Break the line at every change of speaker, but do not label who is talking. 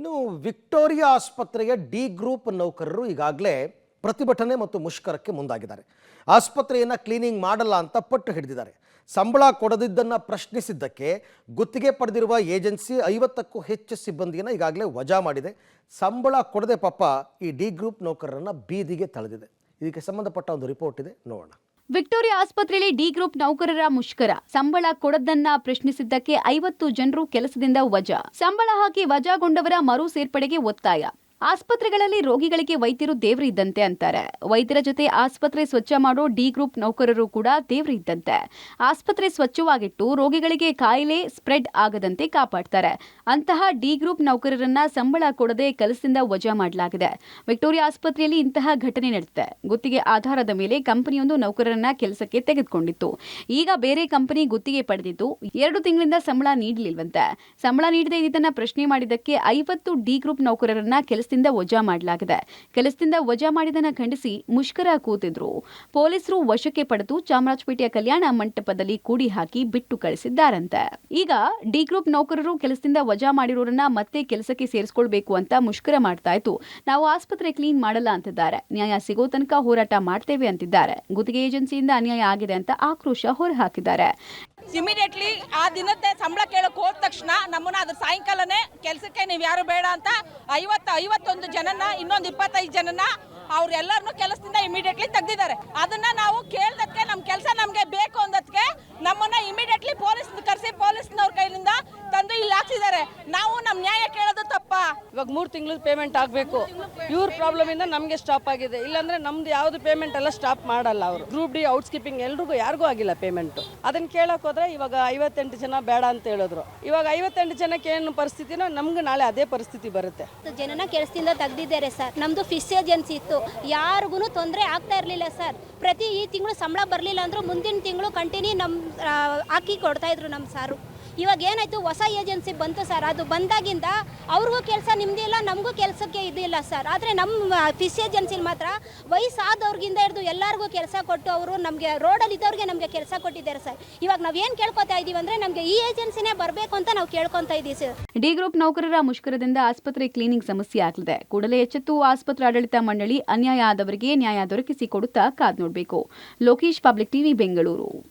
ಇನ್ನು ವಿಕ್ಟೋರಿಯಾ ಆಸ್ಪತ್ರೆಯ D group ನೌಕರರು ಈಗಾಗಲೇ ಪ್ರತಿಭಟನೆ ಮತ್ತು ಮುಷ್ಕರಕ್ಕೆ ಮುಂದಾಗಿದ್ದಾರೆ. ಆಸ್ಪತ್ರೆಯನ್ನು ಕ್ಲೀನಿಂಗ್ ಮಾಡಲ್ಲ ಅಂತ ಪಟ್ಟು ಹಿಡಿದಿದ್ದಾರೆ. ಸಂಬಳ ಕೊಡದಿದ್ದನ್ನು ಪ್ರಶ್ನಿಸಿದ್ದಕ್ಕೆ ಗುತ್ತಿಗೆ ಪಡೆದಿರುವ ಏಜೆನ್ಸಿ 50ಕ್ಕೂ ಹೆಚ್ಚು ಸಿಬ್ಬಂದಿಯನ್ನು ಈಗಾಗಲೇ ವಜಾ ಮಾಡಿದೆ. ಸಂಬಳ ಕೊಡದೆ ಪಾಪ ಈ ಡಿ ಗ್ರೂಪ್ ನೌಕರರನ್ನು ಬೀದಿಗೆ ತಳೆದಿದೆ. ಇದಕ್ಕೆ ಸಂಬಂಧಪಟ್ಟ ಒಂದು ರಿಪೋರ್ಟ್ ಇದೆ, ನೋಡೋಣ.
ವಿಕ್ಟೋರಿಯಾ ಆಸ್ಪತ್ರೆಯಲ್ಲಿ ಡಿ ಗ್ರೂಪ್ ನೌಕರರ ಮುಷ್ಕರ. ಸಂಬಳ ಕೊಡದನ್ನ ಪ್ರಶ್ನಿಸಿದ್ದಕ್ಕೆ 50 ಜನರು ಕೆಲಸದಿಂದ ವಜಾ. ಸಂಬಳ ಹಾಕಿ ವಜಾಗೊಂಡವರ ಮರು ಸೇರ್ಪಡೆಗೆ ಒತ್ತಾಯ. ಆಸ್ಪತ್ರೆಗಳಲ್ಲಿ ರೋಗಿಗಳಿಗೆ ವೈದ್ಯರು ದೇವ್ರು ಇದ್ದಂತೆ ಅಂತಾರೆ. ವೈದ್ಯರ ಜೊತೆ ಆಸ್ಪತ್ರೆ ಸ್ವಚ್ಛ ಮಾಡೋ ಡಿ ಗ್ರೂಪ್ ನೌಕರರು ಕೂಡ ದೇವ್ರು ಇದ್ದಂತೆ. ಆಸ್ಪತ್ರೆ ಸ್ವಚ್ಛವಾಗಿಟ್ಟು ರೋಗಿಗಳಿಗೆ ಕಾಯಿಲೆ ಸ್ಪ್ರೆಡ್ ಆಗದಂತೆ ಕಾಪಾಡ್ತಾರೆ. ಅಂತಹ ಡಿ ಗ್ರೂಪ್ ನೌಕರರನ್ನ ಸಂಬಳ ಕೊಡದೆ ಕೆಲಸದಿಂದ ವಜಾ ಮಾಡಲಾಗಿದೆ. ವಿಕ್ಟೋರಿಯಾ ಆಸ್ಪತ್ರೆಯಲ್ಲಿ ಇಂತಹ ಘಟನೆ ನಡೆದಿದೆ. ಗುತ್ತಿಗೆ ಆಧಾರದ ಮೇಲೆ ಕಂಪನಿಯೊಂದು ನೌಕರರನ್ನ ಕೆಲಸಕ್ಕೆ ತೆಗೆದುಕೊಂಡಿತ್ತು. ಈಗ ಬೇರೆ ಕಂಪನಿ ಗುತ್ತಿಗೆ ಪಡೆದಿದ್ದು 2 ತಿಂಗಳಿಂದ ಸಂಬಳ ನೀಡಲಿಲ್ವಂತೆ. ಸಂಬಳ ನೀಡದೆ ಇದನ್ನ ಪ್ರಶ್ನೆ ಮಾಡಿದ್ದಕ್ಕೆ 50 ಡಿ ಗ್ರೂಪ್ ನೌಕರರನ್ನ ಕೆಲಸದಿಂದ ವಜಾ ಮಾಡಲಾಗಿದೆ. ಕೆಲಸದಿಂದ ವಜಾ ಮಾಡಿದನ್ನ ಖಂಡಿಸಿ ಮುಷ್ಕರ ಕೂತಿದ್ರು. ಪೊಲೀಸರು ವಶಕ್ಕೆ ಪಡೆದು ಚಾಮರಾಜಪೇಟೆಯ ಕಲ್ಯಾಣ ಮಂಟಪದಲ್ಲಿ ಕೂಡಿ ಹಾಕಿ ಬಿಟ್ಟು ಕಳಿಸಿದ್ದಾರಂತೆ. ಈಗ ಡಿ ಗ್ರೂಪ್ ನೌಕರರು ಕೆಲಸದಿಂದ ವಜಾ ಮಾಡಿರೋರನ್ನ ಮತ್ತೆ ಕೆಲಸಕ್ಕೆ ಸೇರಿಸಿಕೊಳ್ಬೇಕು ಅಂತ ಮುಷ್ಕರ ಮಾಡ್ತಾ ಇತ್ತು. ನಾವು ಆಸ್ಪತ್ರೆ ಕ್ಲೀನ್ ಮಾಡಲ್ಲ ಅಂತಿದ್ದಾರೆ. ನ್ಯಾಯ ಸಿಗೋ ತನಕ ಹೋರಾಟ ಮಾಡ್ತೇವೆ ಅಂತಿದ್ದಾರೆ. ಗುತ್ತಿಗೆ ಏಜೆನ್ಸಿಯಿಂದ ಅನ್ಯಾಯ ಆಗಿದೆ ಅಂತ ಆಕ್ರೋಶ ಹೊರಹಾಕಿದ್ದಾರೆ.
ಇಮಿಡಿಯೇಟ್ಲಿ ಆ ದಿನದ ಸಂಬಳ ಕೇಳಕ್ ಹೋದ ತಕ್ಷಣ ನಮ್ಮನ್ನ ಅದ್ರ ಸಾಯಂಕಾಲನೇ ಕೆಲಸಕ್ಕೆ ನೀವು ಯಾರು ಬೇಡ ಅಂತ 51 ಜನನ ಇನ್ನೊಂದು 25 ಜನನ ಅವ್ರೆಲ್ಲರನ್ನು ಕೆಲಸದಿಂದ ಇಮಿಡಿಯೇಟ್ಲಿ ತೆಗ್ದಿದ್ದಾರೆ. ಅದನ್ನ ನಾವು ಕೇಳ್ದಕ್ಕೆ ನಮ್ಮ ಕೆಲಸ ನಮಗೆ ಬೇಕು ಅಂದಕ್ಕೆ ನಮ್ಮನ್ನ ಇಮಿಡಿಯೇಟ್ಲಿ ಪೊಲೀಸ್ ಕರೆಸಿ ಪೊಲೀಸ್ನವ್ರ ಕೈಲಿಂದ ತಂದು ಇಲ್ಲಿ ಹಾಕ್ಸಿದ್ದಾರೆ. ನಾವು ನಮ್ಮ ನ್ಯಾಯ ಕೇಳೋದು ತಪ್ಪ.
ಇವಾಗ 3 ತಿಂಗಳು ಪೇಮೆಂಟ್ ಆಗಬೇಕು. ಇವ್ರ ಪ್ರಾಬ್ಲಮ್ ಇಂದ ನಮಗೆ ಸ್ಟಾಪ್ ಆಗಿದೆ. ಇಲ್ಲಾಂದ್ರೆ ನಮ್ದು ಯಾವ್ದು ಪೇಮೆಂಟ್ ಎಲ್ಲ ಸ್ಟಾಪ್ ಮಾಡಲ್ಲ ಅವರು. ಗ್ರೂಪ್ ಡಿ ಔಟ್ ಸ್ಕಿಪ್ಪಿಂಗ್ ಎಲ್ರಿಗೂ ಯಾರಿಗೂ ಆಗಿಲ್ಲ ಪೇಮೆಂಟ್. ಅದನ್ನ ಕೇಳಕ್ ಹೋದ್ರೆ ಇವಾಗ 58 ಜನ ಬೇಡ ಅಂತ ಹೇಳಿದ್ರು. ಇವಾಗ 58 ಜನಕ್ಕೆ ಏನು ಪರಿಸ್ಥಿತಿನೋ ನಮ್ಗೆ ನಾಳೆ ಅದೇ ಪರಿಸ್ಥಿತಿ ಬರುತ್ತೆ.
ಜನನ ಕೆಲಸದಿಂದ ತೆಗ್ದಿದ್ದಾರೆ ಸರ್. ನಮ್ದು ಫಿಶ್ ಏಜೆನ್ಸಿ ಇತ್ತು. ಯಾರಿಗೂ ತೊಂದರೆ ಆಗ್ತಾ ಇರಲಿಲ್ಲ ಸರ್. ಪ್ರತಿ ಈ ತಿಂಗಳು ಸಂಬಳ ಬರಲಿಲ್ಲ ಅಂದ್ರೂ ಮುಂದಿನ ತಿಂಗಳು ಕಂಟಿನ್ಯೂ ಹಾಕಿ ಕೊಡ್ತಾ ಇದ್ರು ನಮ್ಮ ಸಾರು. ಇವಾಗ ಏನಾಯ್ತು, ಹೊಸ ಏಜೆನ್ಸಿ ಬಂತು ಸರ್. ಅದು ಬಂದಾಗಿಂದ ಅವ್ರಿಗೂ ಕೆಲಸ ನಿಮ್ದಿಲ್ಲ, ನಮಗೂ ಕೆಲಸಕ್ಕೆ ಇದಿಲ್ಲ ಸರ್. ಆದರೆ ನಮ್ಮ ಫಿಶ್ ಏಜೆನ್ಸಿಲಿ ಮಾತ್ರ ವಯಸ್ಸಾದವ್ರಿಗಿಂದ ಹಿಡಿದು ಎಲ್ಲರಿಗೂ ಕೆಲಸ ಕೊಟ್ಟು ಅವರು ನಮಗೆ ರೋಡಲ್ಲಿ ಇದ್ದವ್ರಿಗೆ ನಮಗೆ ಕೆಲಸ ಕೊಟ್ಟಿದ್ದಾರೆ ಸರ್. ಇವಾಗ ನಾವೇನು ಕೇಳ್ಕೊತಾ ಇದೀವಿ ಅಂದರೆ ನಮಗೆ ಈ ಏಜೆನ್ಸಿನೇ ಬರಬೇಕು ಅಂತ ನಾವು ಕೇಳ್ಕೊತಾ ಇದ್ದೀವಿ ಸರ್.
ಡಿ ಗ್ರೂಪ್ ನೌಕರರ ಮುಷ್ಕರದಿಂದ ಆಸ್ಪತ್ರೆ ಕ್ಲೀನಿಂಗ್ ಸಮಸ್ಯೆ ಆಗಲಿದೆ. ಕೂಡಲೇ ಎಚ್ಚೆತ್ತು ಆಸ್ಪತ್ರೆ ಆಡಳಿತ ಮಂಡಳಿ ಅನ್ಯಾಯ ಆದವರಿಗೆ ನ್ಯಾಯ ದೊರಕಿಸಿ ಕೊಡುತ್ತಾ ಕಾದ್ ನೋಡಬೇಕು. Lokesh, public TV, Bengaluru.